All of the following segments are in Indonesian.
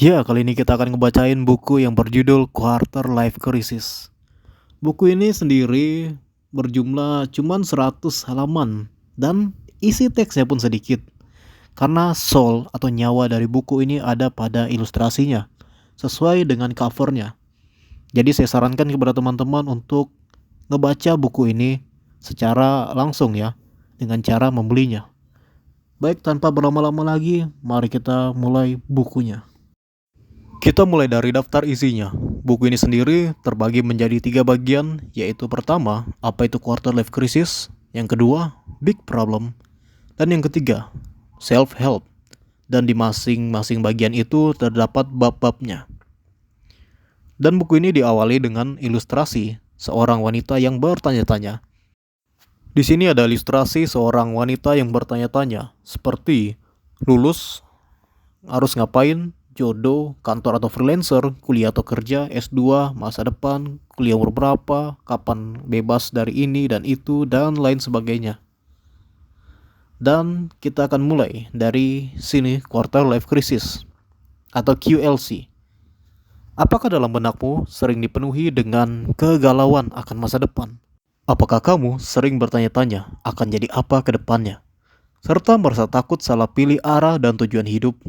Ya, kali ini kita akan ngebacain buku yang berjudul Quarter Life Crisis. Buku ini sendiri berjumlah cuman 100 halaman dan isi teksnya pun sedikit. Karena soul atau nyawa dari buku ini ada pada ilustrasinya, sesuai dengan covernya. Jadi saya sarankan kepada teman-teman untuk ngebaca buku ini secara langsung ya, dengan cara membelinya. Baik, tanpa berlama-lama lagi, mari kita mulai bukunya. Kita mulai dari daftar isinya. Buku ini sendiri terbagi menjadi 3 bagian, yaitu pertama, apa itu quarter life crisis, yang kedua, big problem, dan yang ketiga, self-help. Dan di masing-masing bagian itu terdapat bab-babnya. Dan buku ini diawali dengan ilustrasi seorang wanita yang bertanya-tanya. Di sini ada ilustrasi seorang wanita yang bertanya-tanya, seperti lulus, harus ngapain, jodoh, kantor atau freelancer, kuliah atau kerja, S2, masa depan, kuliah umur berapa, kapan bebas dari ini dan itu, dan lain sebagainya. Dan kita akan mulai dari sini, quarter life crisis atau QLC. Apakah dalam benakmu sering dipenuhi dengan kegalauan akan masa depan? Apakah kamu sering bertanya-tanya akan jadi apa ke depannya? Serta merasa takut salah pilih arah dan tujuan hidup?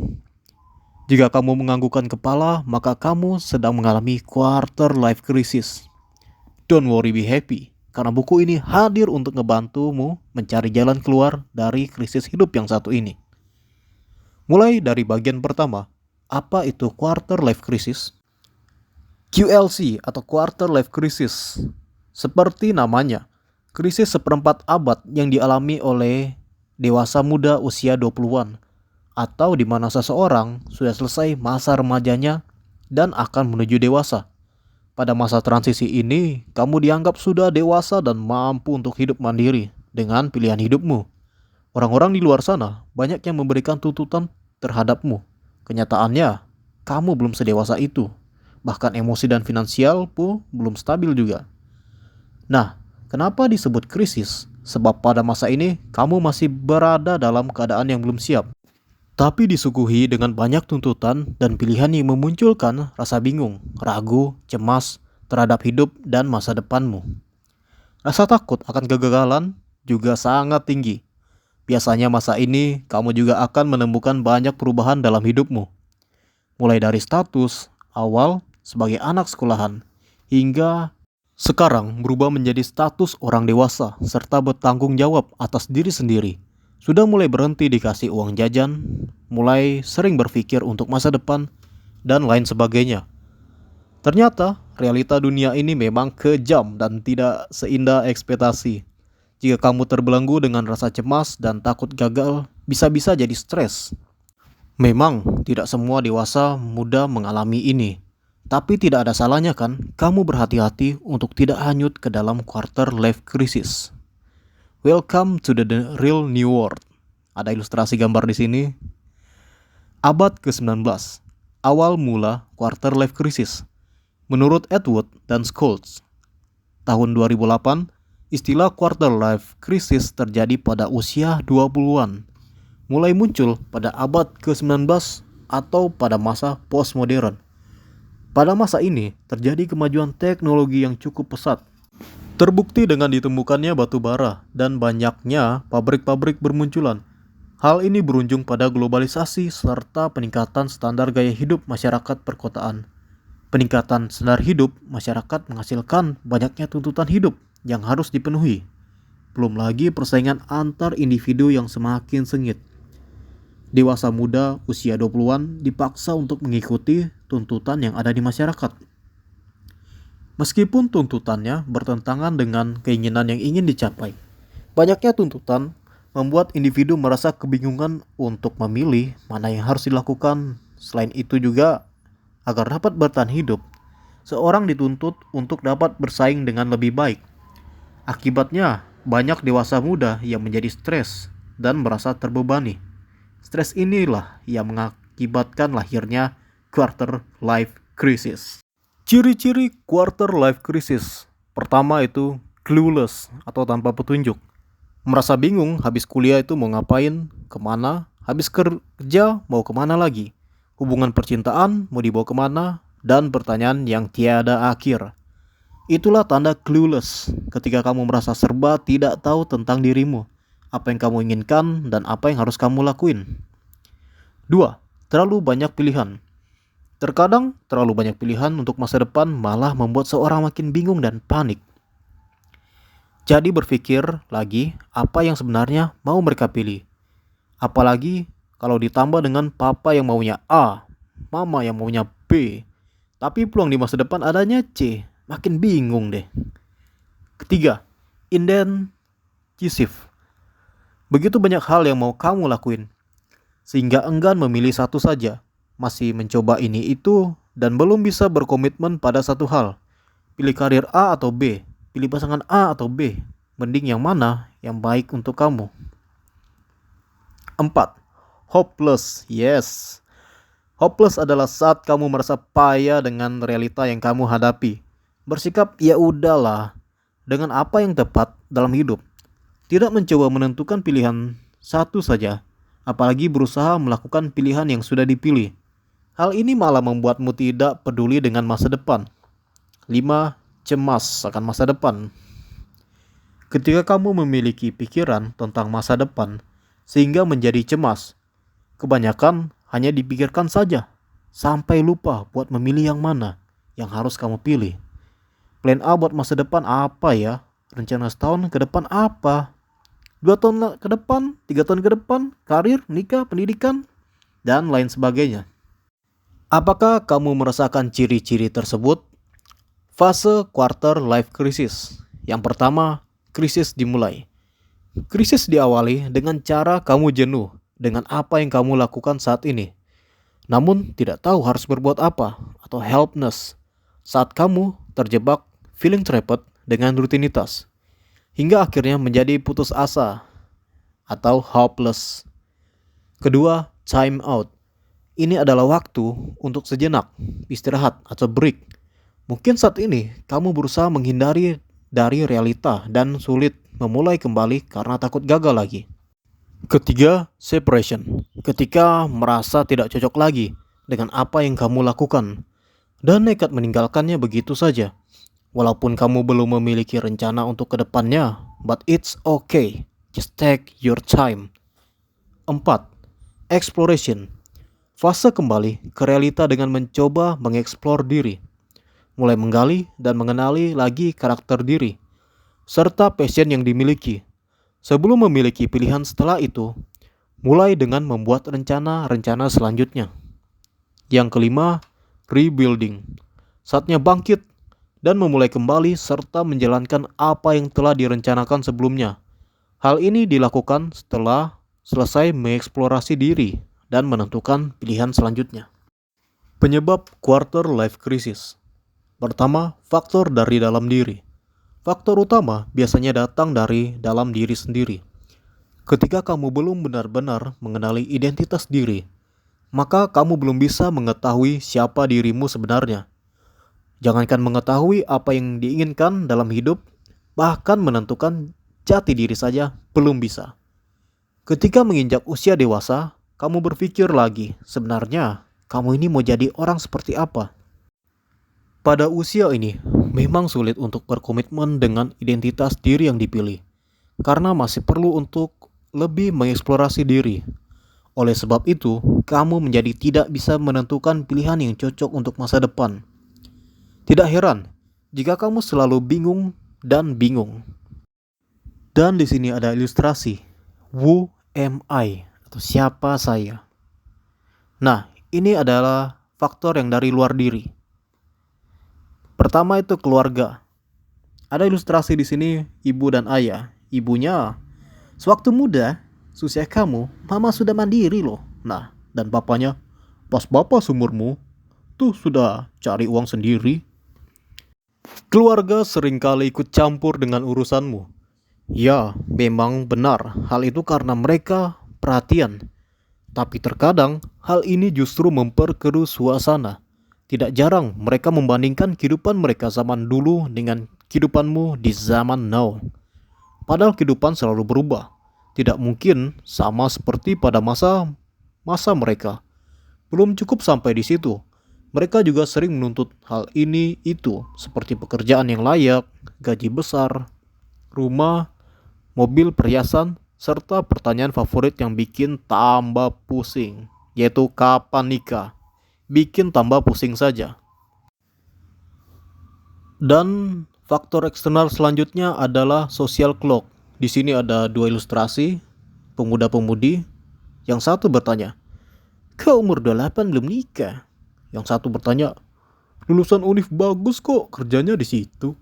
Jika kamu menganggukkan kepala, maka kamu sedang mengalami quarter life crisis. Don't worry, be happy, karena buku ini hadir untuk ngebantumu mencari jalan keluar dari krisis hidup yang satu ini. Mulai dari bagian pertama, apa itu quarter life crisis? QLC atau quarter life crisis, seperti namanya, krisis seperempat abad yang dialami oleh dewasa muda usia 20-an, atau di mana seseorang sudah selesai masa remajanya dan akan menuju dewasa. Pada masa transisi ini, kamu dianggap sudah dewasa dan mampu untuk hidup mandiri dengan pilihan hidupmu. Orang-orang di luar sana banyak yang memberikan tuntutan terhadapmu. Kenyataannya, kamu belum sedewasa itu. Bahkan emosi dan finansial pun belum stabil juga. Nah, kenapa disebut krisis? Sebab pada masa ini, kamu masih berada dalam keadaan yang belum siap, tapi disuguhi dengan banyak tuntutan dan pilihan yang memunculkan rasa bingung, ragu, cemas terhadap hidup dan masa depanmu. Rasa takut akan kegagalan juga sangat tinggi. Biasanya masa ini kamu juga akan menemukan banyak perubahan dalam hidupmu. Mulai dari status awal sebagai anak sekolahan hingga sekarang berubah menjadi status orang dewasa serta bertanggung jawab atas diri sendiri. Sudah mulai berhenti dikasih uang jajan, mulai sering berpikir untuk masa depan, dan lain sebagainya. Ternyata realita dunia ini memang kejam dan tidak seindah ekspektasi. Jika kamu terbelenggu dengan rasa cemas dan takut gagal, bisa-bisa jadi stres. Memang tidak semua dewasa muda mengalami ini. Tapi tidak ada salahnya kan kamu berhati-hati untuk tidak hanyut ke dalam quarter life crisis. Welcome to the real new world. Ada ilustrasi gambar di sini. Abad ke-19, awal mula quarter life crisis. Menurut Edward dan Scholes, tahun 2008, istilah quarter life crisis terjadi pada usia 20-an. Mulai muncul pada abad ke-19 atau pada masa postmodern. Pada masa ini, terjadi kemajuan teknologi yang cukup pesat. Terbukti dengan ditemukannya batu bara dan banyaknya pabrik-pabrik bermunculan. Hal ini berujung pada globalisasi serta peningkatan standar gaya hidup masyarakat perkotaan. Peningkatan standar hidup masyarakat menghasilkan banyaknya tuntutan hidup yang harus dipenuhi. Belum lagi persaingan antar individu yang semakin sengit. Dewasa muda usia 20-an dipaksa untuk mengikuti tuntutan yang ada di masyarakat. Meskipun tuntutannya bertentangan dengan keinginan yang ingin dicapai, banyaknya tuntutan membuat individu merasa kebingungan untuk memilih mana yang harus dilakukan. Selain itu juga, agar dapat bertahan hidup, seorang dituntut untuk dapat bersaing dengan lebih baik. Akibatnya, banyak dewasa muda yang menjadi stres dan merasa terbebani. Stres inilah yang mengakibatkan lahirnya quarter life crisis. Ciri-ciri quarter life crisis. Pertama itu clueless atau tanpa petunjuk. Merasa bingung habis kuliah itu mau ngapain, kemana, habis kerja mau kemana lagi. hubungan percintaan mau dibawa kemana, dan pertanyaan yang tiada akhir. Itulah tanda clueless ketika kamu merasa serba tidak tahu tentang dirimu, apa yang kamu inginkan, dan apa yang harus kamu lakuin. 2. Terlalu banyak pilihan. Terkadang terlalu banyak pilihan untuk masa depan malah membuat seorang makin bingung dan panik. Jadi berpikir lagi apa yang sebenarnya mau mereka pilih. Apalagi kalau ditambah dengan papa yang maunya A, mama yang maunya B, tapi peluang di masa depan adanya C. Makin bingung deh. Ketiga, indecisif. Begitu banyak hal yang mau kamu lakuin, sehingga enggan memilih satu saja. Masih mencoba ini itu dan belum bisa berkomitmen pada satu hal. Pilih karir A atau B, pilih pasangan A atau B. Mending yang mana yang baik untuk kamu. 4. Hopeless. Yes. Hopeless adalah saat kamu merasa payah dengan realita yang kamu hadapi. Bersikap ya udahlah dengan apa yang tepat dalam hidup. Tidak mencoba menentukan pilihan satu saja, apalagi berusaha melakukan pilihan yang sudah dipilih. Hal ini malah membuatmu tidak peduli dengan masa depan. 5. Cemas akan masa depan. Ketika kamu memiliki pikiran tentang masa depan sehingga menjadi cemas, kebanyakan hanya dipikirkan saja sampai lupa buat memilih yang mana yang harus kamu pilih. Plan A buat masa depan apa ya? Rencana setahun ke depan apa? 2 tahun ke depan, 3 tahun ke depan, karir, nikah, pendidikan, dan lain sebagainya. Apakah kamu merasakan ciri-ciri tersebut? Fase quarter life crisis. Yang pertama, krisis dimulai. Krisis diawali dengan cara kamu jenuh dengan apa yang kamu lakukan saat ini, namun tidak tahu harus berbuat apa, atau helpless saat kamu terjebak feeling trapped dengan rutinitas, hingga akhirnya menjadi putus asa atau hopeless. Kedua, time out. Ini adalah waktu untuk sejenak istirahat atau break. Mungkin saat ini kamu berusaha menghindari dari realita dan sulit memulai kembali karena takut gagal lagi. Ketiga, separation. Ketika merasa tidak cocok lagi dengan apa yang kamu lakukan dan nekat meninggalkannya begitu saja. Walaupun kamu belum memiliki rencana untuk kedepannya, but it's okay. Just take your time. 4. Exploration. Fase kembali ke realita dengan mencoba mengeksplor diri. Mulai menggali dan mengenali lagi karakter diri, serta passion yang dimiliki. Sebelum memiliki pilihan setelah itu, mulai dengan membuat rencana-rencana selanjutnya. Yang kelima, rebuilding. Saatnya bangkit dan memulai kembali serta menjalankan apa yang telah direncanakan sebelumnya. Hal ini dilakukan setelah selesai mengeksplorasi diri dan menentukan pilihan selanjutnya. Penyebab quarter life crisis. Pertama, faktor dari dalam diri. Faktor utama biasanya datang dari dalam diri sendiri. Ketika kamu belum benar-benar mengenali identitas diri, maka kamu belum bisa mengetahui siapa dirimu sebenarnya. Jangankan mengetahui apa yang diinginkan dalam hidup, bahkan menentukan jati diri saja belum bisa. Ketika menginjak usia dewasa, kamu berpikir lagi, sebenarnya kamu ini mau jadi orang seperti apa? Pada usia ini, memang sulit untuk berkomitmen dengan identitas diri yang dipilih, karena masih perlu untuk lebih mengeksplorasi diri. Oleh sebab itu, kamu menjadi tidak bisa menentukan pilihan yang cocok untuk masa depan. Tidak heran jika kamu selalu bingung dan bingung. Dan di sini ada ilustrasi. Who am I? Atau siapa saya? Nah, ini adalah faktor yang dari luar diri. Pertama itu keluarga. Ada ilustrasi di sini ibu dan ayah. Ibunya, sewaktu muda, seusia kamu, mama sudah mandiri loh. Nah, dan papanya, pas bapak seumurmu, tuh sudah cari uang sendiri. Keluarga seringkali ikut campur dengan urusanmu. Ya, memang benar, hal itu karena mereka perhatian. Tapi terkadang hal ini justru memperkeruh suasana. Tidak jarang mereka membandingkan kehidupan mereka zaman dulu dengan kehidupanmu di zaman now. Padahal kehidupan selalu berubah. Tidak mungkin sama seperti pada masa mereka. Belum cukup sampai di situ. Mereka juga sering menuntut hal ini itu, seperti pekerjaan yang layak, gaji besar, rumah, mobil, perhiasan, serta pertanyaan favorit yang bikin tambah pusing, yaitu kapan nikah. Bikin tambah pusing saja. Dan faktor eksternal selanjutnya adalah social clock. Di sini ada dua ilustrasi, pemuda-pemudi. Yang satu bertanya, "Kau umur 28 belum nikah?" Yang satu bertanya, "Lulusan univ bagus kok, kerjanya di situ."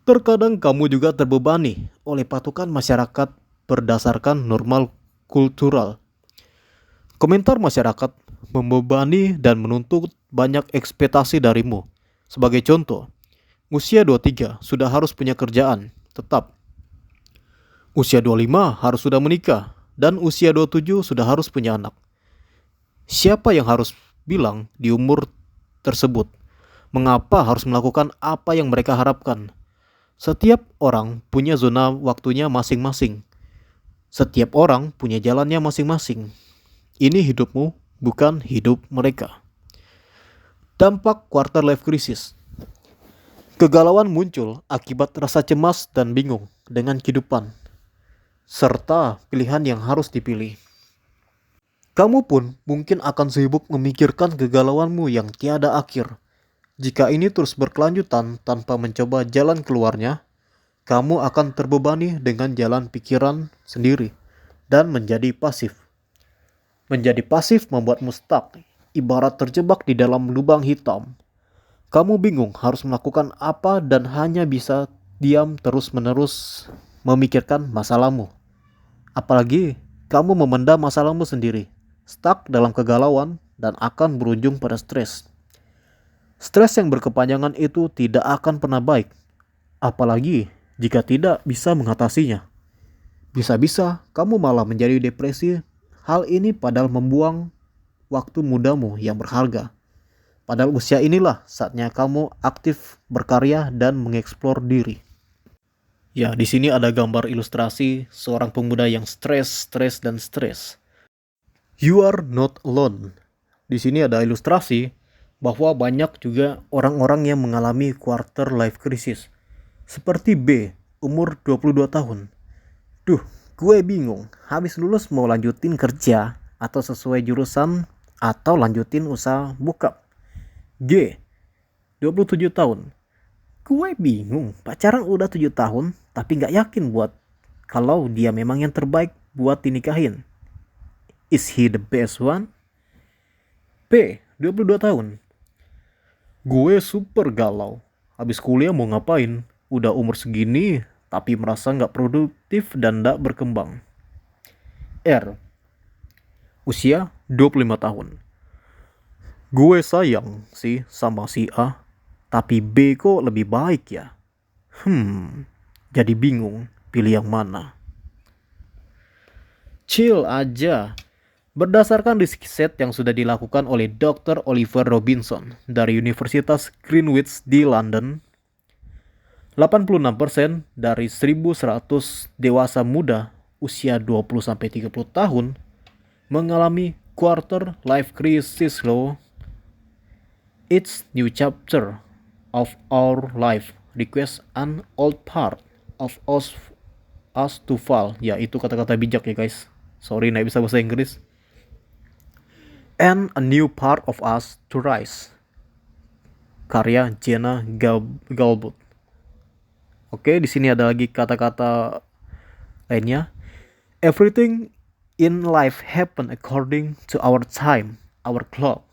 Terkadang kamu juga terbebani oleh patokan masyarakat berdasarkan normal kultural. Komentar masyarakat membebani dan menuntut banyak ekspektasi darimu. Sebagai contoh, usia 23 sudah harus punya kerjaan tetap. Usia 25 harus sudah menikah. Dan usia 27 sudah harus punya anak. Siapa yang harus bilang di umur tersebut? Mengapa harus melakukan apa yang mereka harapkan? Setiap orang punya zona waktunya masing-masing. Setiap orang punya jalannya masing-masing. Ini hidupmu, bukan hidup mereka. Dampak quarter life crisis. Kegalauan muncul akibat rasa cemas dan bingung dengan kehidupan, serta pilihan yang harus dipilih. Kamu pun mungkin akan sibuk memikirkan kegalauanmu yang tiada akhir. Jika ini terus berkelanjutan tanpa mencoba jalan keluarnya, kamu akan terbebani dengan jalan pikiran sendiri dan menjadi pasif. Menjadi pasif membuatmu stuck, ibarat terjebak di dalam lubang hitam. Kamu bingung harus melakukan apa dan hanya bisa diam terus-menerus memikirkan masalahmu. Apalagi kamu memendam masalahmu sendiri, stuck dalam kegalauan dan akan berujung pada stres. Stres yang berkepanjangan itu tidak akan pernah baik, apalagi jika tidak bisa mengatasinya. Bisa-bisa kamu malah menjadi depresi. Hal ini padahal membuang waktu mudamu yang berharga. Padahal usia inilah saatnya kamu aktif berkarya dan mengeksplor diri. Ya, di sini ada gambar ilustrasi seorang pemuda yang stres. You are not alone. Di sini ada ilustrasi bahwa banyak juga orang-orang yang mengalami quarter life crisis. Seperti B, umur 22 tahun. Duh, gue bingung. Habis lulus mau lanjutin kerja atau sesuai jurusan atau lanjutin usaha bokap. G, 27 tahun. Gue bingung, pacaran udah 7 tahun tapi gak yakin buat kalau dia memang yang terbaik buat dinikahin. Is he the best one? P, 22 tahun. Gue super galau. Habis kuliah mau ngapain? Udah umur segini tapi merasa gak produktif dan gak berkembang. R, usia 25 tahun. Gue sayang sih sama si A, tapi B kok lebih baik ya? Jadi bingung pilih yang mana. Chill aja. Berdasarkan riset yang sudah dilakukan oleh Dr. Oliver Robinson dari Universitas Greenwich di London, 86% dari 1.100 dewasa muda usia 20-30 tahun mengalami quarter life crisis loh. Each new chapter of our life requires an old part of us to fall. Ya, itu kata-kata bijak ya guys. Sorry, nggak bisa bahasa Inggris. And a new part of us to rise. Karya Jenna Galbut. Oke, di sini ada lagi kata-kata lainnya. Everything in life happen according to our time, our clock.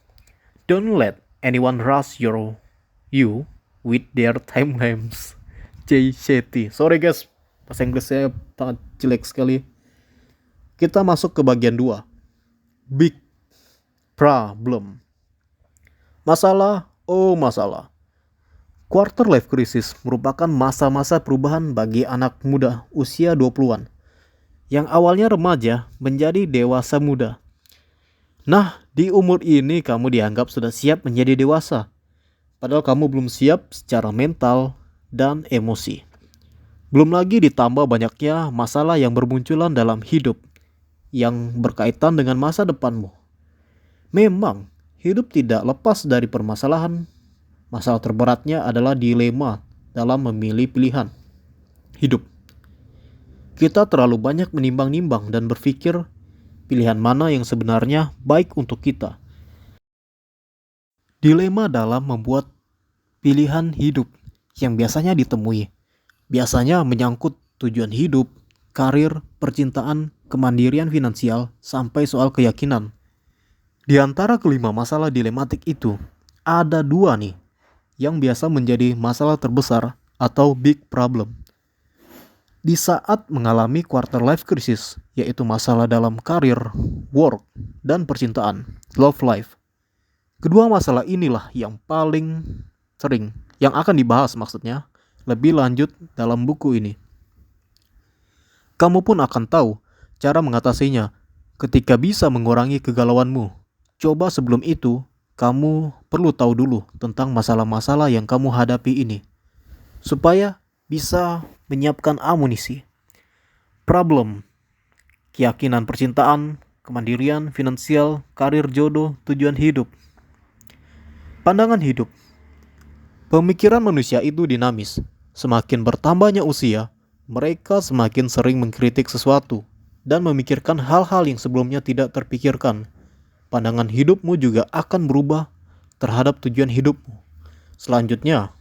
Don't let anyone rush you with their timelines. Jay Shetty. Sorry guys, bahasa Inggris saya sangat jelek sekali. Kita masuk ke bagian 2. Big problem. Masalah, oh masalah. Quarter life crisis merupakan masa-masa perubahan bagi anak muda usia 20-an. Yang awalnya remaja menjadi dewasa muda. Nah, di umur ini kamu dianggap sudah siap menjadi dewasa. Padahal kamu belum siap secara mental dan emosi. Belum lagi ditambah banyaknya masalah yang bermunculan dalam hidup yang berkaitan dengan masa depanmu. Memang, hidup tidak lepas dari permasalahan. Masalah terberatnya adalah dilema dalam memilih pilihan hidup. Kita terlalu banyak menimbang-nimbang dan berpikir pilihan mana yang sebenarnya baik untuk kita. Dilema dalam membuat pilihan hidup yang biasanya ditemui, biasanya menyangkut tujuan hidup, karir, percintaan, kemandirian finansial, sampai soal keyakinan. Di antara kelima masalah dilematik itu, ada dua nih yang biasa menjadi masalah terbesar atau big problem. Di saat mengalami quarter life crisis, yaitu masalah dalam karir, work, dan percintaan, love life. Kedua masalah inilah yang paling sering, yang akan dibahas maksudnya, lebih lanjut dalam buku ini. Kamu pun akan tahu cara mengatasinya ketika bisa mengurangi kegalauanmu. Coba sebelum itu, kamu perlu tahu dulu tentang masalah-masalah yang kamu hadapi ini, supaya bisa menyiapkan amunisi. Problem, keyakinan percintaan, kemandirian, finansial, karir, jodoh, tujuan hidup. Pandangan hidup. Pemikiran manusia itu dinamis. Semakin bertambahnya usia, mereka semakin sering mengkritik sesuatu dan memikirkan hal-hal yang sebelumnya tidak terpikirkan. Pandangan hidupmu juga akan berubah terhadap tujuan hidupmu. Selanjutnya,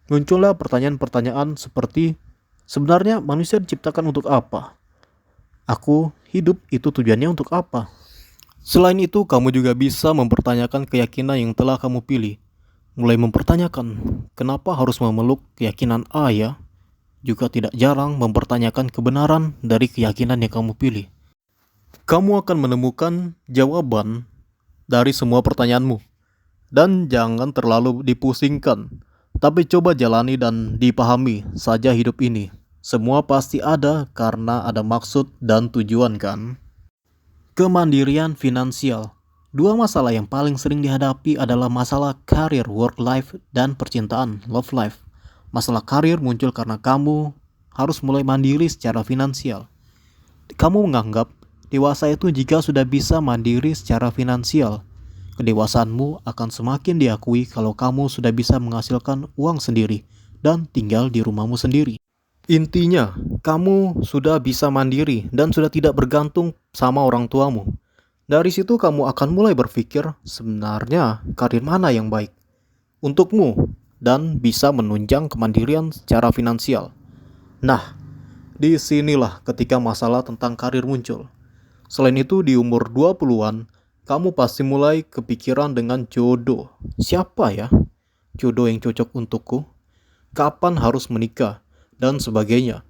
muncullah pertanyaan-pertanyaan seperti, sebenarnya manusia diciptakan untuk apa? Aku hidup itu tujuannya untuk apa? Selain itu, kamu juga bisa mempertanyakan keyakinan yang telah kamu pilih. Mulai mempertanyakan, kenapa harus memeluk keyakinan A ya? Juga tidak jarang mempertanyakan kebenaran dari keyakinan yang kamu pilih. Kamu akan menemukan jawaban dari semua pertanyaanmu. Dan jangan terlalu dipusingkan, tapi coba jalani dan dipahami saja hidup ini. Semua pasti ada karena ada maksud dan tujuan kan? Kemandirian finansial. Dua masalah yang paling sering dihadapi adalah masalah karir, work life, dan percintaan, love life. Masalah karir muncul karena kamu harus mulai mandiri secara finansial. Kamu menganggap dewasa itu jika sudah bisa mandiri secara finansial. Kedewasaanmu akan semakin diakui kalau kamu sudah bisa menghasilkan uang sendiri dan tinggal di rumahmu sendiri. Intinya, kamu sudah bisa mandiri dan sudah tidak bergantung sama orang tuamu. Dari situ kamu akan mulai berpikir sebenarnya karir mana yang baik untukmu dan bisa menunjang kemandirian secara finansial. Nah, disinilah ketika masalah tentang karir muncul. Selain itu, di umur 20-an, kamu pasti mulai kepikiran dengan jodoh. Siapa ya jodoh yang cocok untukku? Kapan harus menikah? Dan sebagainya.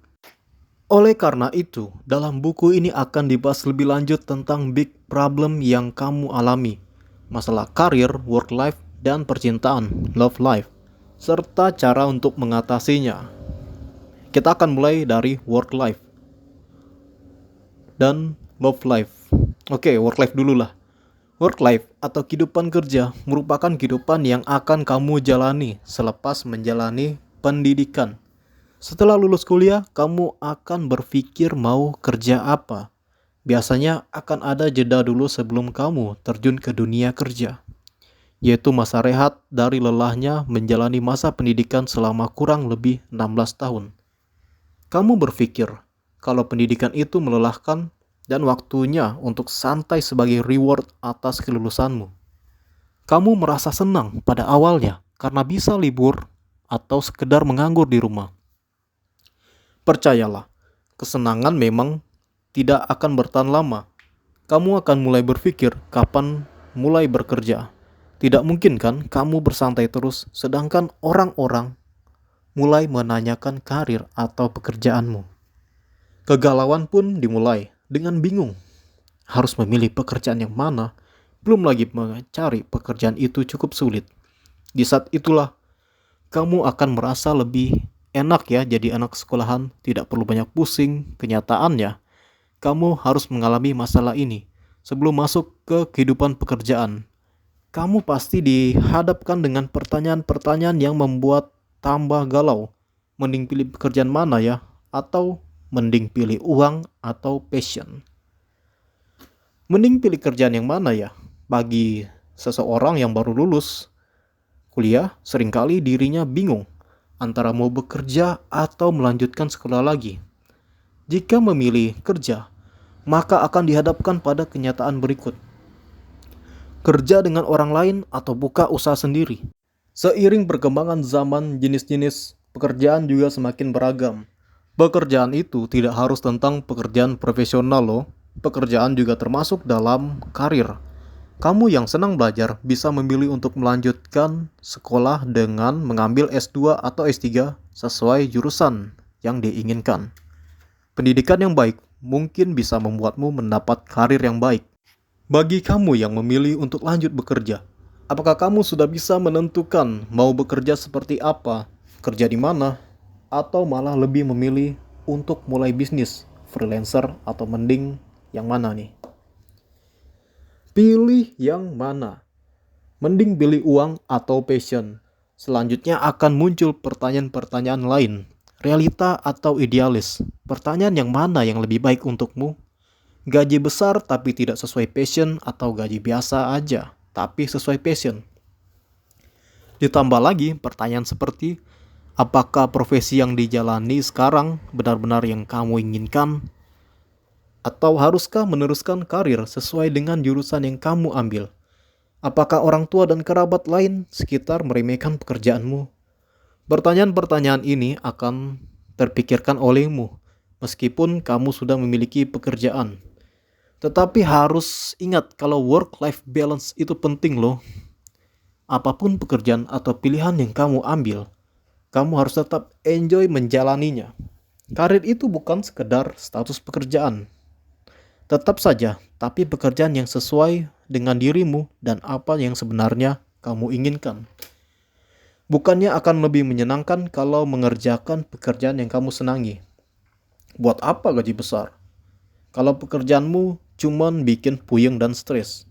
Oleh karena itu, dalam buku ini akan dibahas lebih lanjut tentang big problem yang kamu alami. Masalah karir, work life, dan percintaan, love life. Serta cara untuk mengatasinya. Kita akan mulai dari work life dan love life. Oke, work life dulu lah. Work life atau kehidupan kerja merupakan kehidupan yang akan kamu jalani selepas menjalani pendidikan. Setelah lulus kuliah, kamu akan berpikir mau kerja apa. Biasanya akan ada jeda dulu sebelum kamu terjun ke dunia kerja, yaitu masa rehat dari lelahnya menjalani masa pendidikan selama kurang lebih 16 tahun. Kamu berpikir kalau pendidikan itu melelahkan dan waktunya untuk santai sebagai reward atas kelulusanmu. Kamu merasa senang pada awalnya karena bisa libur atau sekedar menganggur di rumah. Percayalah, kesenangan memang tidak akan bertahan lama. Kamu akan mulai berpikir kapan mulai bekerja. Tidak mungkin kan kamu bersantai terus sedangkan orang-orang mulai menanyakan karir atau pekerjaanmu. Kegalauan pun dimulai dengan bingung. Harus memilih pekerjaan yang mana, belum lagi mencari pekerjaan itu cukup sulit. Di saat itulah kamu akan merasa lebih enak ya jadi anak sekolahan, tidak perlu banyak pusing. Kenyataannya, kamu harus mengalami masalah ini sebelum masuk ke kehidupan pekerjaan. Kamu pasti dihadapkan dengan pertanyaan-pertanyaan yang membuat tambah galau. Mending pilih pekerjaan mana ya? Atau mending pilih uang atau passion? Mending pilih kerjaan yang mana ya? Bagi seseorang yang baru lulus kuliah, seringkali dirinya bingung antara mau bekerja atau melanjutkan sekolah lagi. Jika memilih kerja, maka akan dihadapkan pada kenyataan berikut. Kerja dengan orang lain atau buka usaha sendiri. Seiring perkembangan zaman, jenis-jenis pekerjaan juga semakin beragam. Pekerjaan itu tidak harus tentang pekerjaan profesional loh. Pekerjaan juga termasuk dalam karir. Kamu yang senang belajar bisa memilih untuk melanjutkan sekolah dengan mengambil S2 atau S3 sesuai jurusan yang diinginkan. Pendidikan yang baik mungkin bisa membuatmu mendapat karir yang baik. Bagi kamu yang memilih untuk lanjut bekerja, apakah kamu sudah bisa menentukan mau bekerja seperti apa, kerja di mana, atau malah lebih memilih untuk mulai bisnis, freelancer, atau mending yang mana nih? Pilih yang mana? Mending pilih uang atau passion. Selanjutnya akan muncul pertanyaan-pertanyaan lain. Realita atau idealis? Pertanyaan yang mana yang lebih baik untukmu? Gaji besar tapi tidak sesuai passion atau gaji biasa aja tapi sesuai passion? Ditambah lagi pertanyaan seperti, apakah profesi yang dijalani sekarang benar-benar yang kamu inginkan? Atau haruskah meneruskan karir sesuai dengan jurusan yang kamu ambil? Apakah orang tua dan kerabat lain sekitar meremehkan pekerjaanmu? Pertanyaan-pertanyaan ini akan terpikirkan olehmu meskipun kamu sudah memiliki pekerjaan. Tetapi harus ingat kalau work-life balance itu penting loh. Apapun pekerjaan atau pilihan yang kamu ambil, kamu harus tetap enjoy menjalaninya. Karir itu bukan sekedar status pekerjaan. Tetap saja, tapi pekerjaan yang sesuai dengan dirimu dan apa yang sebenarnya kamu inginkan. Bukannya akan lebih menyenangkan kalau mengerjakan pekerjaan yang kamu senangi. Buat apa gaji besar kalau pekerjaanmu cuman bikin puyeng dan stres?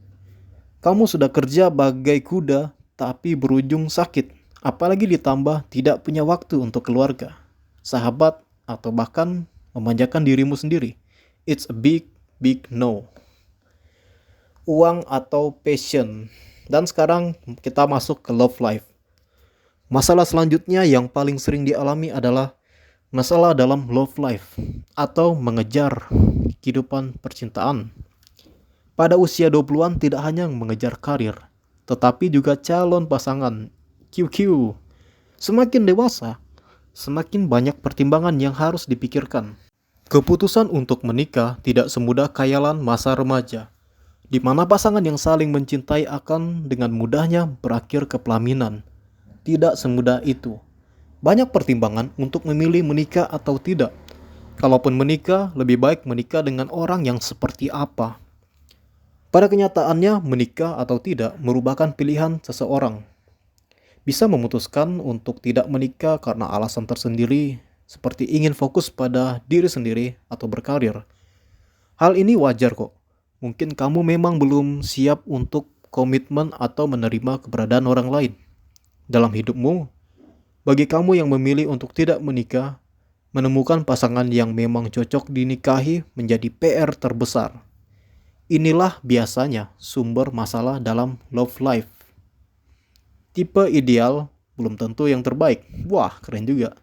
Kamu sudah kerja bagai kuda tapi berujung sakit, apalagi ditambah tidak punya waktu untuk keluarga, sahabat, atau bahkan memanjakan dirimu sendiri. It's a big no. Uang atau passion? Dan sekarang kita masuk ke love life. Masalah selanjutnya yang paling sering dialami adalah masalah dalam love life atau mengejar kehidupan percintaan. Pada usia 20-an tidak hanya mengejar karir, tetapi juga calon pasangan QQ. Semakin dewasa, semakin banyak pertimbangan yang harus dipikirkan. Keputusan untuk menikah tidak semudah khayalan masa remaja, di mana pasangan yang saling mencintai akan dengan mudahnya berakhir ke pelaminan. Tidak semudah itu. Banyak pertimbangan untuk memilih menikah atau tidak. Kalaupun menikah, lebih baik menikah dengan orang yang seperti apa. Pada kenyataannya, menikah atau tidak merupakan pilihan seseorang. Bisa memutuskan untuk tidak menikah karena alasan tersendiri, seperti ingin fokus pada diri sendiri atau berkarir. Hal ini wajar kok. Mungkin kamu memang belum siap untuk komitmen atau menerima keberadaan orang lain dalam hidupmu. Bagi kamu yang memilih untuk tidak menikah, menemukan pasangan yang memang cocok dinikahi menjadi PR terbesar. Inilah biasanya sumber masalah dalam love life. Tipe ideal belum tentu yang terbaik. Wah, keren juga.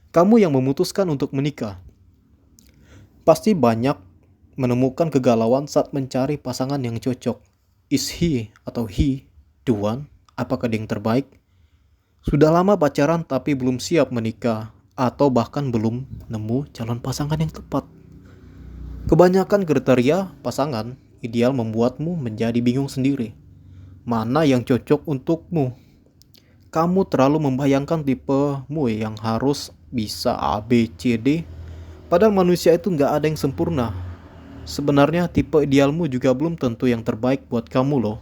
Kamu yang memutuskan untuk menikah pasti banyak menemukan kegalauan saat mencari pasangan yang cocok. Is he atau he the one? Apakah dia yang terbaik? Sudah lama pacaran tapi belum siap menikah, atau bahkan belum nemu calon pasangan yang tepat. Kebanyakan kriteria pasangan ideal membuatmu menjadi bingung sendiri. Mana yang cocok untukmu? Kamu terlalu membayangkan tipemu yang harus bisa A, B, C, D. Padahal manusia itu nggak ada yang sempurna. Sebenarnya tipe idealmu juga belum tentu yang terbaik buat kamu loh.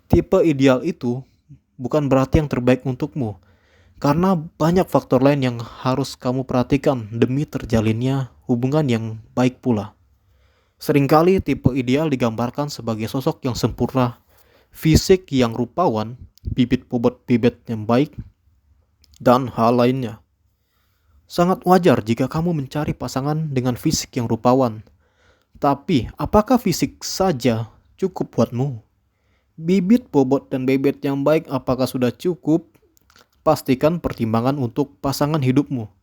Tipe ideal itu bukan berarti yang terbaik untukmu. Karena banyak faktor lain yang harus kamu perhatikan demi terjalinnya hubungan yang baik pula. Seringkali tipe ideal digambarkan sebagai sosok yang sempurna, fisik yang rupawan, bibit bobot yang baik, dan hal lainnya. Sangat wajar jika kamu mencari pasangan dengan fisik yang rupawan. Tapi, apakah fisik saja cukup buatmu? Bibit bobot dan bebet yang baik apakah sudah cukup? Pastikan pertimbangan untuk pasangan hidupmu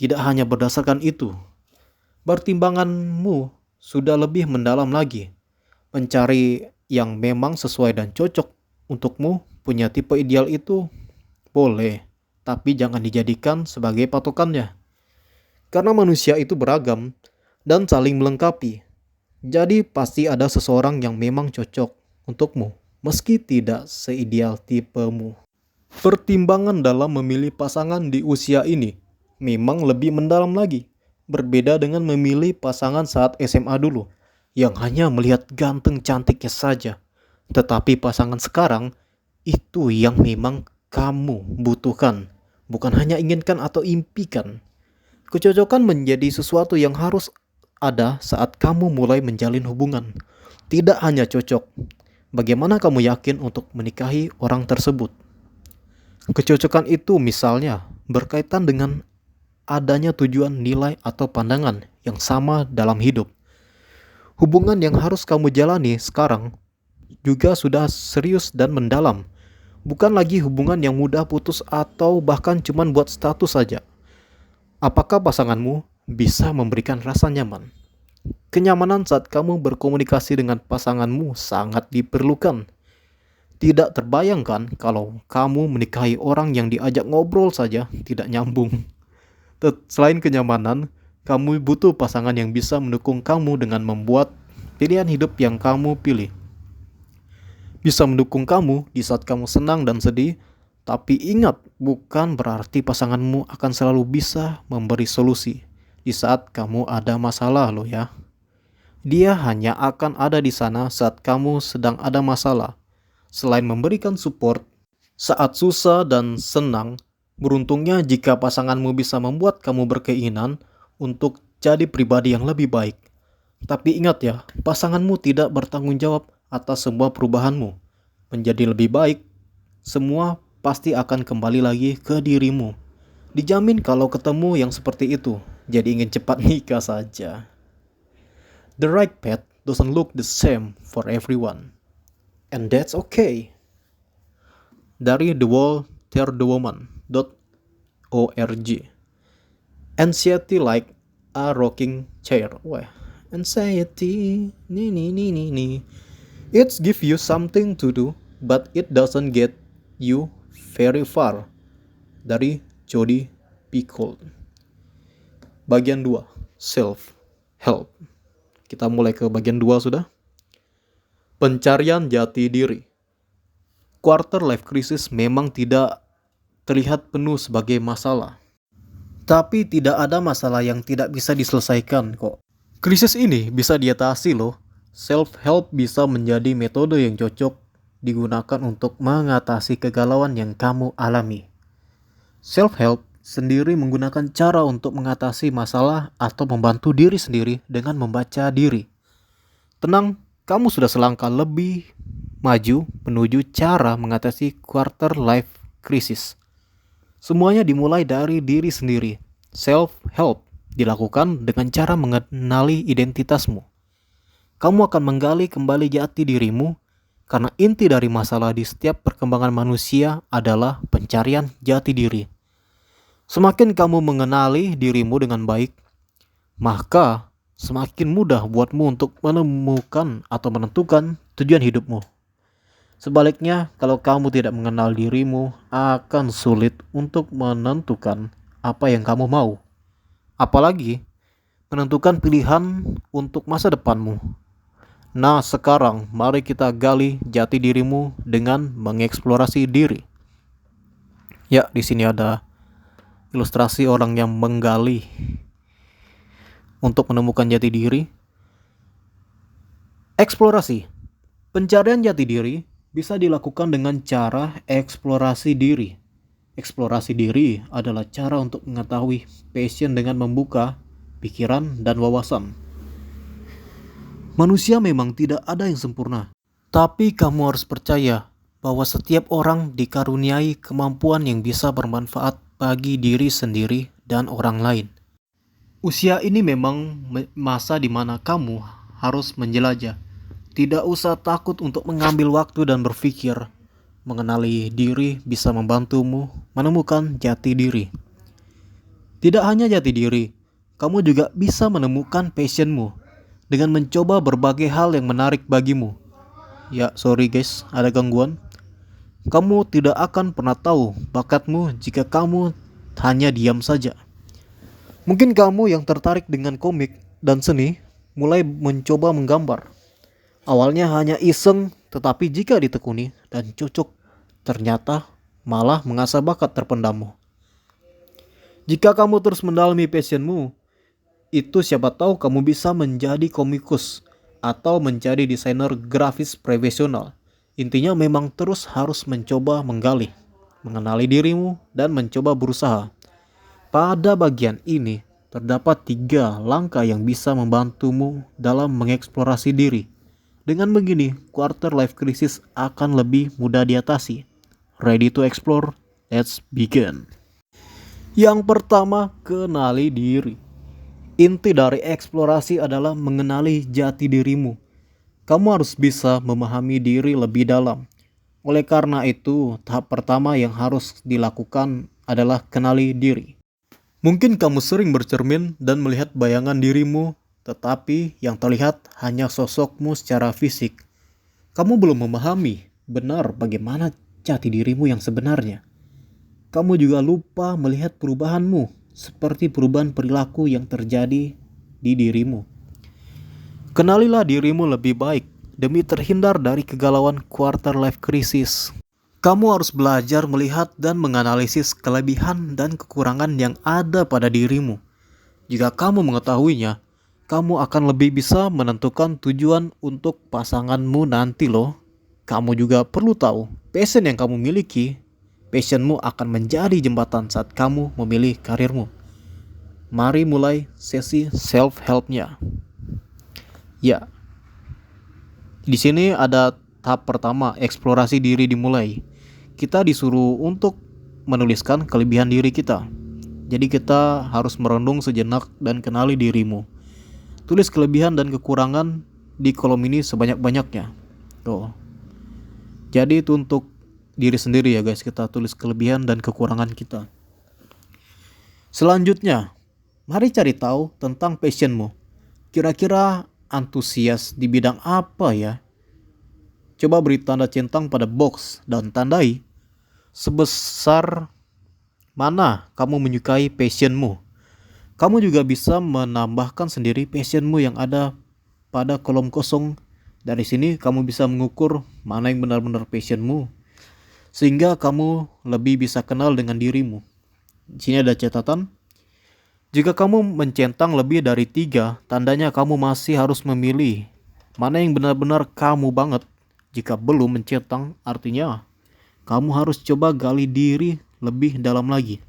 tidak hanya berdasarkan itu. Pertimbanganmu sudah lebih mendalam lagi. Mencari yang memang sesuai dan cocok untukmu, punya tipe ideal itu boleh, tapi jangan dijadikan sebagai patokannya. Karena manusia itu beragam dan saling melengkapi. Jadi pasti ada seseorang yang memang cocok untukmu, meski tidak seideal tipemu. Pertimbangan dalam memilih pasangan di usia ini memang lebih mendalam lagi. Berbeda dengan memilih pasangan saat SMA dulu, yang hanya melihat ganteng cantiknya saja. Tetapi pasangan sekarang, itu yang memang kamu butuhkan, bukan hanya inginkan atau impikan. Kecocokan menjadi sesuatu yang harus ada saat kamu mulai menjalin hubungan. Tidak hanya cocok, bagaimana kamu yakin untuk menikahi orang tersebut? Kecocokan itu misalnya berkaitan dengan adanya tujuan, nilai, atau pandangan yang sama dalam hidup. Hubungan yang harus kamu jalani sekarang juga sudah serius dan mendalam. Bukan lagi hubungan yang mudah putus atau bahkan cuman buat status saja. Apakah pasanganmu bisa memberikan rasa nyaman? Kenyamanan saat kamu berkomunikasi dengan pasanganmu sangat diperlukan. Tidak terbayangkan kalau kamu menikahi orang yang diajak ngobrol saja tidak nyambung. Selain kenyamanan, kamu butuh pasangan yang bisa mendukung kamu dengan membuat pilihan hidup yang kamu pilih. Bisa mendukung kamu di saat kamu senang dan sedih, tapi ingat, bukan berarti pasanganmu akan selalu bisa memberi solusi di saat kamu ada masalah loh ya. Dia hanya akan ada di sana saat kamu sedang ada masalah. Selain memberikan support saat susah dan senang, beruntungnya jika pasanganmu bisa membuat kamu berkeinginan untuk jadi pribadi yang lebih baik. Tapi ingat ya, pasanganmu tidak bertanggung jawab atas semua perubahanmu. Menjadi lebih baik, semua pasti akan kembali lagi ke dirimu. Dijamin kalau ketemu yang seperti itu, jadi ingin cepat nikah saja. The right path doesn't look the same for everyone. And that's okay. Dari thewalltherethewoman.org. Anxiety like a rocking chair. Wah, anxiety, ni. It gives you something to do, but it doesn't get you very far. Dari Jody Picoult. Bagian 2, self-help. Kita mulai ke bagian 2 sudah. Pencarian jati diri. Quarter life crisis memang tidak terlihat penuh sebagai masalah. Tapi tidak ada masalah yang tidak bisa diselesaikan kok. Krisis ini bisa diatasi loh. Self-help bisa menjadi metode yang cocok digunakan untuk mengatasi kegalauan yang kamu alami. Self-help sendiri menggunakan cara untuk mengatasi masalah atau membantu diri sendiri dengan membaca diri. Tenang, kamu sudah selangkah lebih maju menuju cara mengatasi quarter life crisis. Semuanya dimulai dari diri sendiri. Self-help dilakukan dengan cara mengenali identitasmu. Kamu akan menggali kembali jati dirimu, karena inti dari masalah di setiap perkembangan manusia adalah pencarian jati diri. Semakin kamu mengenali dirimu dengan baik, maka semakin mudah buatmu untuk menemukan atau menentukan tujuan hidupmu. Sebaliknya, kalau kamu tidak mengenal dirimu, akan sulit untuk menentukan apa yang kamu mau. Apalagi menentukan pilihan untuk masa depanmu. Nah, sekarang mari kita gali jati dirimu dengan mengeksplorasi diri. Ya, di sini ada ilustrasi orang yang menggali untuk menemukan jati diri. Eksplorasi. Pencarian jati diri bisa dilakukan dengan cara eksplorasi diri. Eksplorasi diri adalah cara untuk mengetahui passion dengan membuka pikiran dan wawasan. Manusia memang tidak ada yang sempurna, tapi kamu harus percaya bahwa setiap orang dikaruniai kemampuan yang bisa bermanfaat bagi diri sendiri dan orang lain. Usia ini memang masa di mana kamu harus menjelajah. Tidak usah takut untuk mengambil waktu dan berpikir. Mengenali diri bisa membantumu menemukan jati diri. Tidak hanya jati diri, kamu juga bisa menemukan passionmu dengan mencoba berbagai hal yang menarik bagimu. Ya, sorry guys, ada gangguan. Kamu tidak akan pernah tahu bakatmu jika kamu hanya diam saja. Mungkin kamu yang tertarik dengan komik dan seni mulai mencoba menggambar. Awalnya hanya iseng, tetapi jika ditekuni dan cocok, ternyata malah mengasah bakat terpendammu. Jika kamu terus mendalami passionmu, itu siapa tahu kamu bisa menjadi komikus atau menjadi desainer grafis profesional. Intinya memang terus harus mencoba menggali, mengenali dirimu dan mencoba berusaha. Pada bagian ini terdapat 3 langkah yang bisa membantumu dalam mengeksplorasi diri. Dengan begini, quarter life crisis akan lebih mudah diatasi. Ready to explore? Let's begin. Yang pertama, kenali diri. Inti dari eksplorasi adalah mengenali jati dirimu. Kamu harus bisa memahami diri lebih dalam. Oleh karena itu, tahap pertama yang harus dilakukan adalah kenali diri. Mungkin kamu sering bercermin dan melihat bayangan dirimu, tetapi yang terlihat hanya sosokmu secara fisik. Kamu belum memahami benar bagaimana jati dirimu yang sebenarnya. Kamu juga lupa melihat perubahanmu, seperti perubahan perilaku yang terjadi di dirimu. Kenalilah dirimu lebih baik demi terhindar dari kegalauan quarter life crisis. Kamu harus belajar melihat dan menganalisis kelebihan dan kekurangan yang ada pada dirimu. Jika kamu mengetahuinya, kamu akan lebih bisa menentukan tujuan untuk pasanganmu nanti loh. Kamu juga perlu tahu, passion yang kamu miliki, passionmu akan menjadi jembatan saat kamu memilih karirmu. Mari mulai sesi self-help-nya. Ya, di sini ada tahap pertama, eksplorasi diri dimulai. Kita disuruh untuk menuliskan kelebihan diri kita. Jadi kita harus merenung sejenak dan kenali dirimu. Tulis kelebihan dan kekurangan di kolom ini sebanyak-banyaknya. Tuh. Jadi itu untuk diri sendiri ya guys, kita tulis kelebihan dan kekurangan kita. Selanjutnya, mari cari tahu tentang passionmu. Kira-kira antusias di bidang apa ya? Coba beri tanda centang pada box dan tandai sebesar mana kamu menyukai passionmu. Kamu juga bisa menambahkan sendiri passionmu yang ada pada kolom kosong. Dari sini kamu bisa mengukur mana yang benar-benar passionmu, sehingga kamu lebih bisa kenal dengan dirimu. Di sini ada catatan. Jika kamu mencentang lebih dari 3, tandanya kamu masih harus memilih mana yang benar-benar kamu banget. Jika belum mencentang, artinya kamu harus coba gali diri lebih dalam lagi.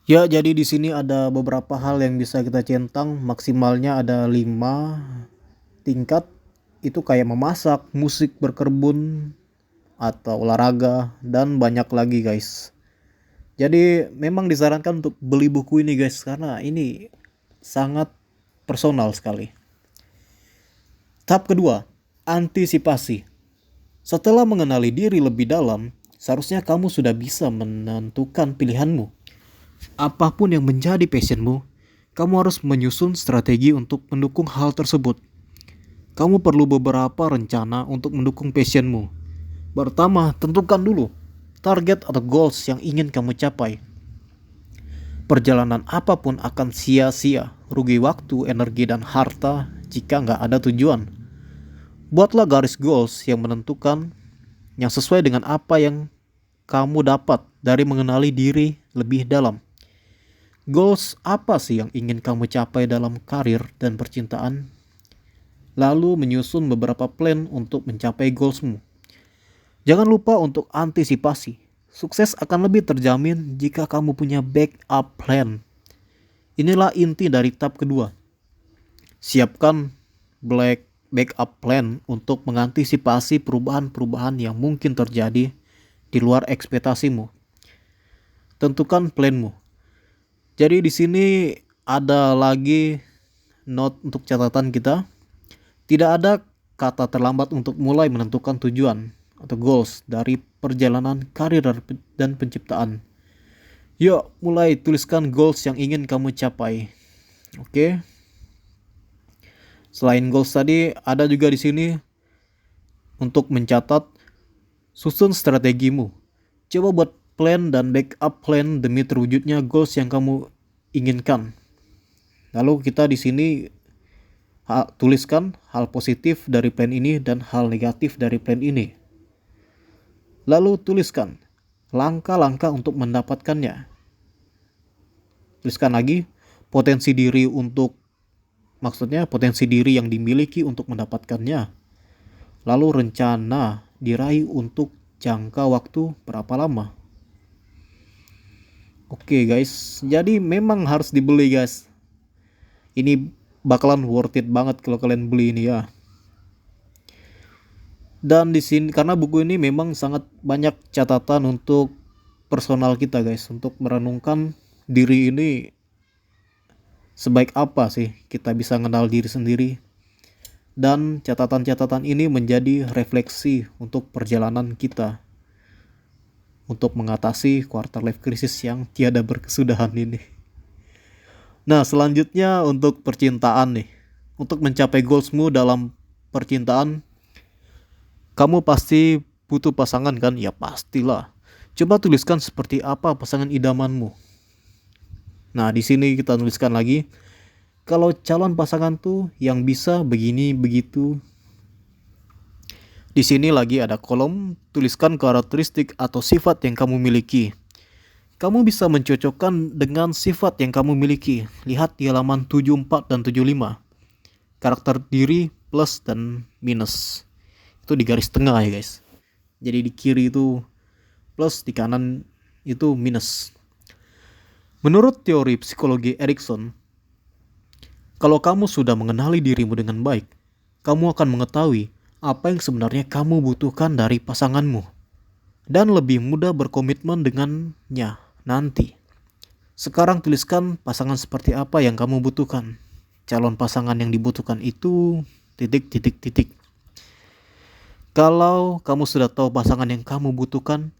Ya, jadi di sini ada beberapa hal yang bisa kita centang. Maksimalnya ada 5 tingkat. Itu kayak memasak, musik, berkebun, atau olahraga, dan banyak lagi guys. Jadi memang disarankan untuk beli buku ini guys, karena ini sangat personal sekali. Tahap kedua, antisipasi. Setelah mengenali diri lebih dalam, seharusnya kamu sudah bisa menentukan pilihanmu. Apapun yang menjadi passionmu, kamu harus menyusun strategi untuk mendukung hal tersebut. Kamu perlu beberapa rencana untuk mendukung passionmu. Pertama, tentukan dulu target atau goals yang ingin kamu capai. Perjalanan apapun akan sia-sia, rugi waktu, energi, dan harta jika nggak ada tujuan. Buatlah garis goals yang menentukan, yang sesuai dengan apa yang kamu dapat dari mengenali diri lebih dalam. Goals apa sih yang ingin kamu capai dalam karir dan percintaan? Lalu menyusun beberapa plan untuk mencapai goalsmu. Jangan lupa untuk antisipasi. Sukses akan lebih terjamin jika kamu punya backup plan. Inilah inti dari tahap kedua. Siapkan backup plan untuk mengantisipasi perubahan-perubahan yang mungkin terjadi di luar ekspektasimu. Tentukan planmu. Jadi di sini ada lagi note untuk catatan kita. Tidak ada kata terlambat untuk mulai menentukan tujuan atau goals dari perjalanan karir dan penciptaan. Yuk, mulai tuliskan goals yang ingin kamu capai. Oke. Selain goals tadi, ada juga di sini untuk mencatat susun strategimu. Coba buat plan dan backup plan demi terwujudnya goals yang kamu inginkan. Lalu kita di sini tuliskan hal positif dari plan ini dan hal negatif dari plan ini. Lalu tuliskan langkah-langkah untuk mendapatkannya. Tuliskan lagi potensi diri yang dimiliki untuk mendapatkannya. Lalu rencana diraih untuk jangka waktu berapa lama. Oke guys, jadi memang harus dibeli guys. Ini bakalan worth it banget kalau kalian beli ini ya. Dan di sini karena buku ini memang sangat banyak catatan untuk personal kita guys, untuk merenungkan diri ini sebaik apa sih kita bisa mengenal diri sendiri. Dan catatan-catatan ini menjadi refleksi untuk perjalanan kita untuk mengatasi quarter life crisis yang tiada berkesudahan ini. Nah, selanjutnya untuk percintaan nih. Untuk mencapai goalsmu dalam percintaan, kamu pasti butuh pasangan kan? Ya pastilah. Coba tuliskan seperti apa pasangan idamanmu. Nah, di sini kita tuliskan lagi. Kalau calon pasangan tuh yang bisa begini begitu. Di sini lagi ada kolom, tuliskan karakteristik atau sifat yang kamu miliki. Kamu bisa mencocokkan dengan sifat yang kamu miliki. Lihat di halaman 74 dan 75. Karakter diri plus dan minus. Itu di garis tengah ya guys. Jadi di kiri itu plus, di kanan itu minus. Menurut teori psikologi Erikson, kalau kamu sudah mengenali dirimu dengan baik, kamu akan mengetahui apa yang sebenarnya kamu butuhkan dari pasanganmu, dan lebih mudah berkomitmen dengannya nanti. Sekarang tuliskan pasangan seperti apa yang kamu butuhkan. Calon pasangan yang dibutuhkan itu ... Kalau kamu sudah tahu pasangan yang kamu butuhkan,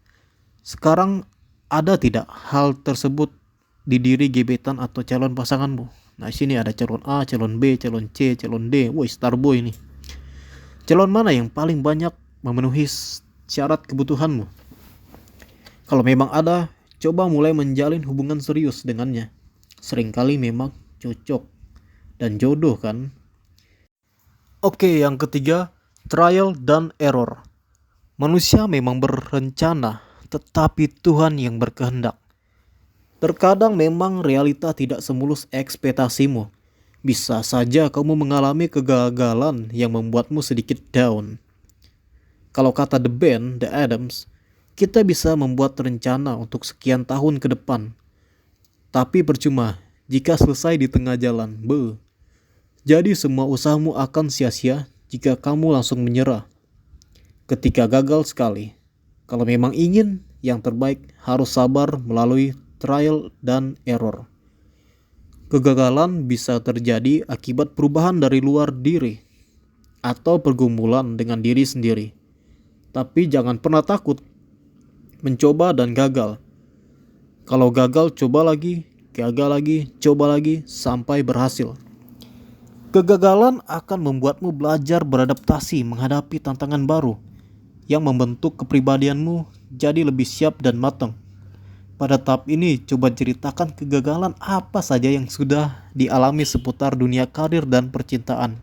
sekarang ada tidak hal tersebut di diri gebetan atau calon pasanganmu? Nah, sini ada calon A, calon B, calon C, calon D. Woi, starboy ini. Calon mana yang paling banyak memenuhi syarat kebutuhanmu? Kalau memang ada, coba mulai menjalin hubungan serius dengannya. Seringkali memang cocok dan jodoh kan? Oke, yang ketiga, trial dan error. Manusia memang berencana, tetapi Tuhan yang berkehendak. Terkadang memang realita tidak semulus ekspektasimu. Bisa saja kamu mengalami kegagalan yang membuatmu sedikit down. Kalau kata The Band, The Adams, kita bisa membuat rencana untuk sekian tahun ke depan. Tapi percuma jika selesai di tengah jalan. Jadi semua usahamu akan sia-sia jika kamu langsung menyerah ketika gagal sekali. Kalau memang ingin yang terbaik, harus sabar melalui trial dan error. Kegagalan bisa terjadi akibat perubahan dari luar diri atau pergumulan dengan diri sendiri. Tapi jangan pernah takut mencoba dan gagal. Kalau gagal, coba lagi, gagal lagi, coba lagi, sampai berhasil. Kegagalan akan membuatmu belajar beradaptasi menghadapi tantangan baru yang membentuk kepribadianmu jadi lebih siap dan matang. Pada tahap ini, coba ceritakan kegagalan apa saja yang sudah dialami seputar dunia karir dan percintaan.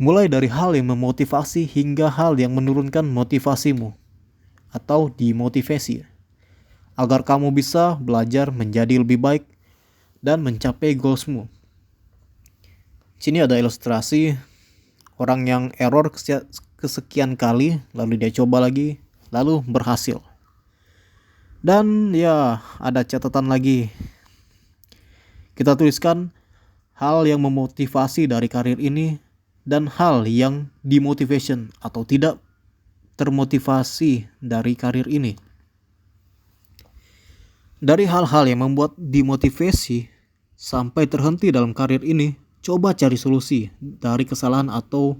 Mulai dari hal yang memotivasi hingga hal yang menurunkan motivasimu atau dimotivasi, agar kamu bisa belajar menjadi lebih baik dan mencapai goalsmu. Sini ada ilustrasi orang yang error kesekian kali, lalu dia coba lagi, lalu berhasil. Dan ya, ada catatan lagi. Kita tuliskan hal yang memotivasi dari karir ini dan hal yang demotivation atau tidak termotivasi dari karir ini. Dari hal-hal yang membuat dimotivasi sampai terhenti dalam karir ini, coba cari solusi dari kesalahan atau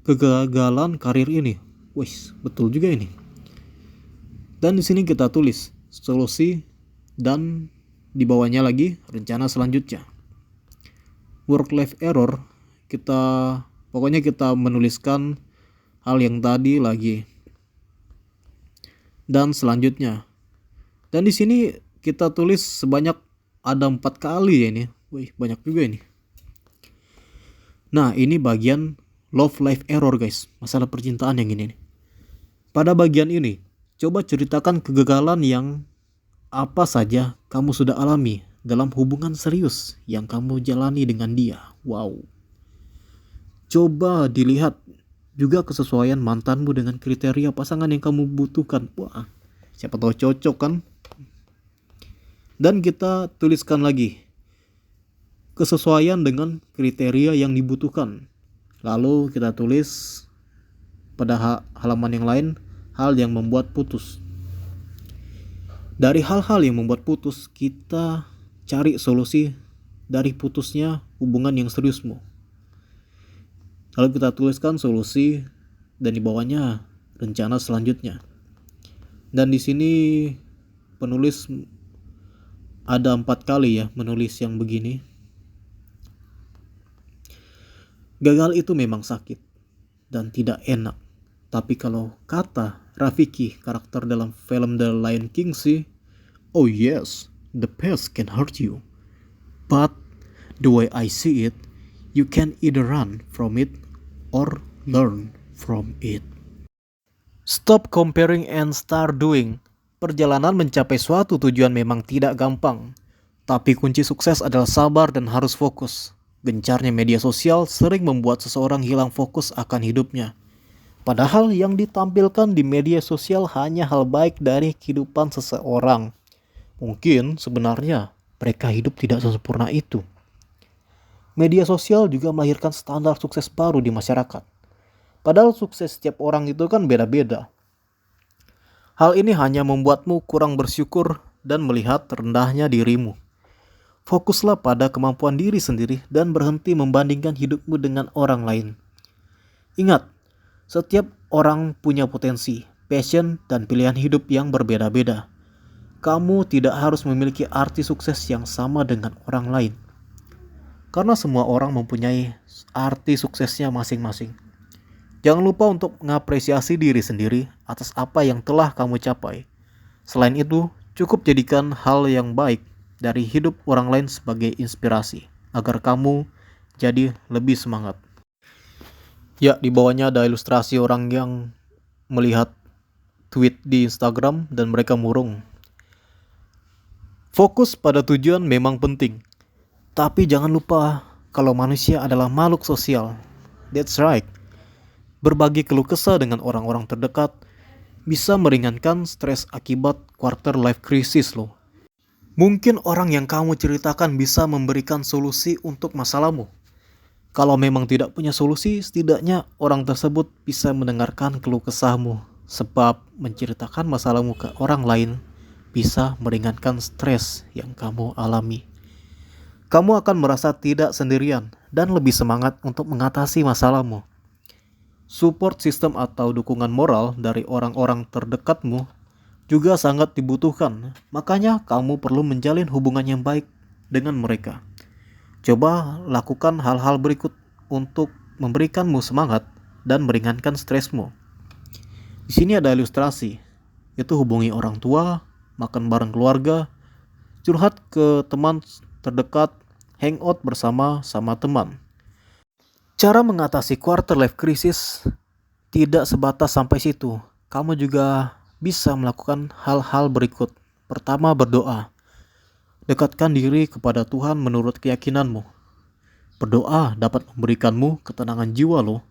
kegagalan karir ini. Wih, betul juga ini. Dan di sini kita tulis solusi dan di bawahnya lagi rencana selanjutnya. Work life error, pokoknya kita menuliskan hal yang tadi lagi. Dan selanjutnya. Dan di sini kita tulis sebanyak ada 4 kali ya ini. Wih, banyak juga ini. Nah, ini bagian love life error guys, masalah percintaan yang ini nih. Pada bagian ini, coba ceritakan kegagalan yang apa saja kamu sudah alami dalam hubungan serius yang kamu jalani dengan dia. Wow. Coba dilihat juga kesesuaian mantanmu dengan kriteria pasangan yang kamu butuhkan. Wah, siapa tahu cocok kan? Dan kita tuliskan lagi kesesuaian dengan kriteria yang dibutuhkan. Lalu kita tulis pada halaman yang lain hal yang membuat putus. Dari hal-hal yang membuat putus, kita cari solusi dari putusnya hubungan yang seriusmu. Lalu kita tuliskan solusi dan di bawahnya rencana selanjutnya. Dan di sini penulis ada 4 kali ya menulis yang begini. Gagal itu memang sakit dan tidak enak. Tapi kalau kata Rafiki, karakter dalam film The Lion King sih, oh yes, the past can hurt you. But the way I see it, you can either run from it or learn from it. Stop comparing and start doing. Perjalanan mencapai suatu tujuan memang tidak gampang. Tapi kunci sukses adalah sabar dan harus fokus. Gencarnya media sosial sering membuat seseorang hilang fokus akan hidupnya. Padahal yang ditampilkan di media sosial hanya hal baik dari kehidupan seseorang. Mungkin sebenarnya mereka hidup tidak sesempurna itu. Media sosial juga melahirkan standar sukses baru di masyarakat. Padahal sukses setiap orang itu kan beda-beda. Hal ini hanya membuatmu kurang bersyukur dan melihat rendahnya dirimu. Fokuslah pada kemampuan diri sendiri dan berhenti membandingkan hidupmu dengan orang lain. Ingat, setiap orang punya potensi, passion, dan pilihan hidup yang berbeda-beda. Kamu tidak harus memiliki arti sukses yang sama dengan orang lain. Karena semua orang mempunyai arti suksesnya masing-masing. Jangan lupa untuk mengapresiasi diri sendiri atas apa yang telah kamu capai. Selain itu, cukup jadikan hal yang baik dari hidup orang lain sebagai inspirasi, agar kamu jadi lebih semangat. Ya, di bawahnya ada ilustrasi orang yang melihat tweet di Instagram dan mereka murung. Fokus pada tujuan memang penting, tapi jangan lupa kalau manusia adalah makhluk sosial. That's right. Berbagi keluh kesah dengan orang-orang terdekat bisa meringankan stres akibat quarter life crisis loh. Mungkin orang yang kamu ceritakan bisa memberikan solusi untuk masalahmu. Kalau memang tidak punya solusi, setidaknya orang tersebut bisa mendengarkan keluh kesahmu. Sebab menceritakan masalahmu ke orang lain bisa meringankan stres yang kamu alami. Kamu akan merasa tidak sendirian dan lebih semangat untuk mengatasi masalahmu. Support system atau dukungan moral dari orang-orang terdekatmu juga sangat dibutuhkan. Makanya kamu perlu menjalin hubungan yang baik dengan mereka. Coba lakukan hal-hal berikut untuk memberikanmu semangat dan meringankan stresmu. Di sini ada ilustrasi, yaitu hubungi orang tua, makan bareng keluarga, curhat ke teman terdekat, hangout bersama teman. Cara mengatasi quarter life crisis tidak sebatas sampai situ. Kamu juga bisa melakukan hal-hal berikut. Pertama, berdoa. Dekatkan diri kepada Tuhan menurut keyakinanmu. Berdoa dapat memberikanmu ketenangan jiwa loh.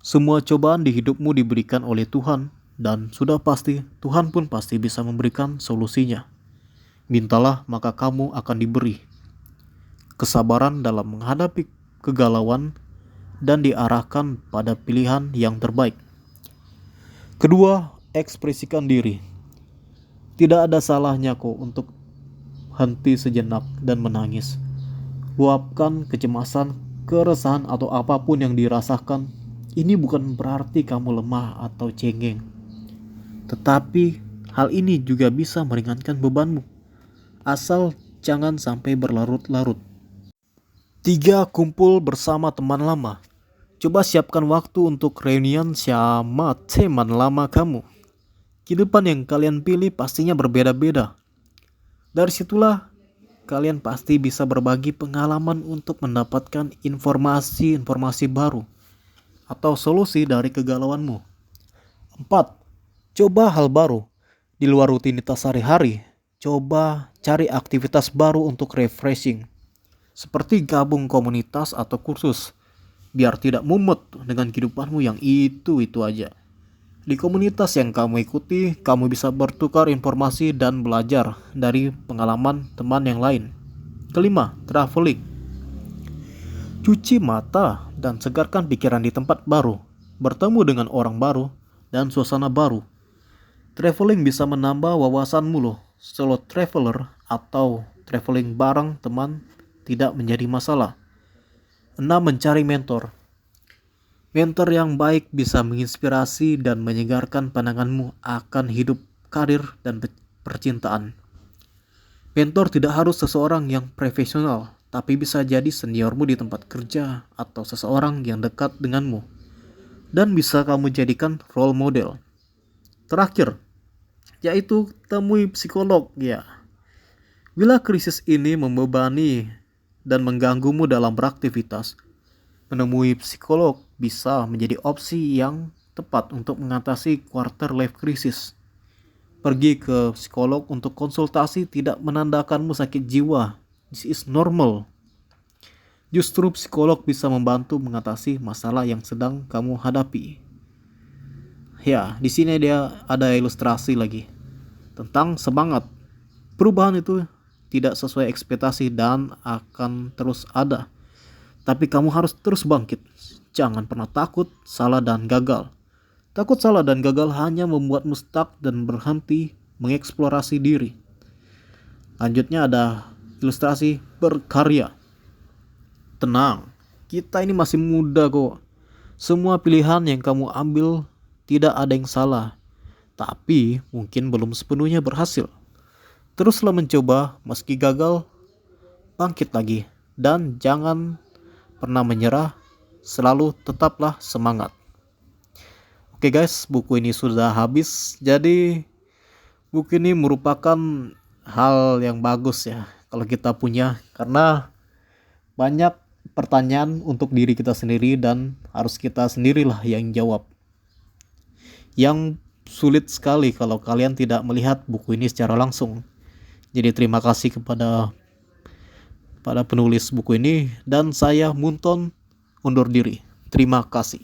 Semua cobaan di hidupmu diberikan oleh Tuhan dan sudah pasti Tuhan pun pasti bisa memberikan solusinya. Mintalah maka kamu akan diberi kesabaran dalam menghadapi kegalauan dan diarahkan pada pilihan yang terbaik. Kedua, ekspresikan diri. Tidak ada salahnya kok untuk henti sejenak dan menangis. Luapkan kecemasan, keresahan atau apapun yang dirasakan. Ini bukan berarti kamu lemah atau cengeng, tetapi hal ini juga bisa meringankan bebanmu, asal jangan sampai berlarut-larut. 3. Kumpul bersama teman lama. Coba siapkan waktu untuk reunian sama teman lama kamu. Kehidupan yang kalian pilih pastinya berbeda-beda. Dari situlah kalian pasti bisa berbagi pengalaman untuk mendapatkan informasi-informasi baru atau solusi dari kegalauanmu. 4. Coba hal baru. Di luar rutinitas sehari-hari, coba cari aktivitas baru untuk refreshing. Seperti gabung komunitas atau kursus, biar tidak mumet dengan kehidupanmu yang itu-itu aja. Di komunitas yang kamu ikuti, kamu bisa bertukar informasi dan belajar dari pengalaman teman yang lain. 5. Traveling. Cuci mata dan segarkan pikiran di tempat baru, bertemu dengan orang baru, dan suasana baru. Traveling bisa menambah wawasanmu loh. Solo traveler atau traveling bareng teman tidak menjadi masalah. 6. Mencari mentor. Mentor yang baik bisa menginspirasi dan menyegarkan pandanganmu akan hidup, karir, dan percintaan. Mentor tidak harus seseorang yang profesional, tapi bisa jadi seniormu di tempat kerja atau seseorang yang dekat denganmu, dan bisa kamu jadikan role model. Terakhir, yaitu temui psikolog ya. Bila krisis ini membebani dan mengganggumu dalam beraktivitas, menemui psikolog bisa menjadi opsi yang tepat untuk mengatasi quarter life crisis. Pergi ke psikolog untuk konsultasi tidak menandakanmu sakit jiwa. This is normal. Justru psikolog bisa membantu mengatasi masalah yang sedang kamu hadapi. Ya, di sini dia ada ilustrasi lagi tentang semangat. Perubahan itu tidak sesuai ekspektasi dan akan terus ada. Tapi kamu harus terus bangkit. Jangan pernah takut, salah dan gagal. Takut salah dan gagal hanya membuatmu stuck dan berhenti mengeksplorasi diri. Lanjutnya ada ilustrasi berkarya. Tenang, kita ini masih muda kok. Semua pilihan yang kamu ambil tidak ada yang salah, tapi mungkin belum sepenuhnya berhasil. Teruslah mencoba, meski gagal, bangkit lagi, dan jangan pernah menyerah, selalu tetaplah semangat. Oke guys, buku ini sudah habis, jadi buku ini merupakan hal yang bagus ya kalau kita punya, karena banyak pertanyaan untuk diri kita sendiri dan harus kita sendirilah yang jawab. Yang sulit sekali kalau kalian tidak melihat buku ini secara langsung. Jadi terima kasih kepada penulis buku ini, dan saya Munton undur diri. Terima kasih.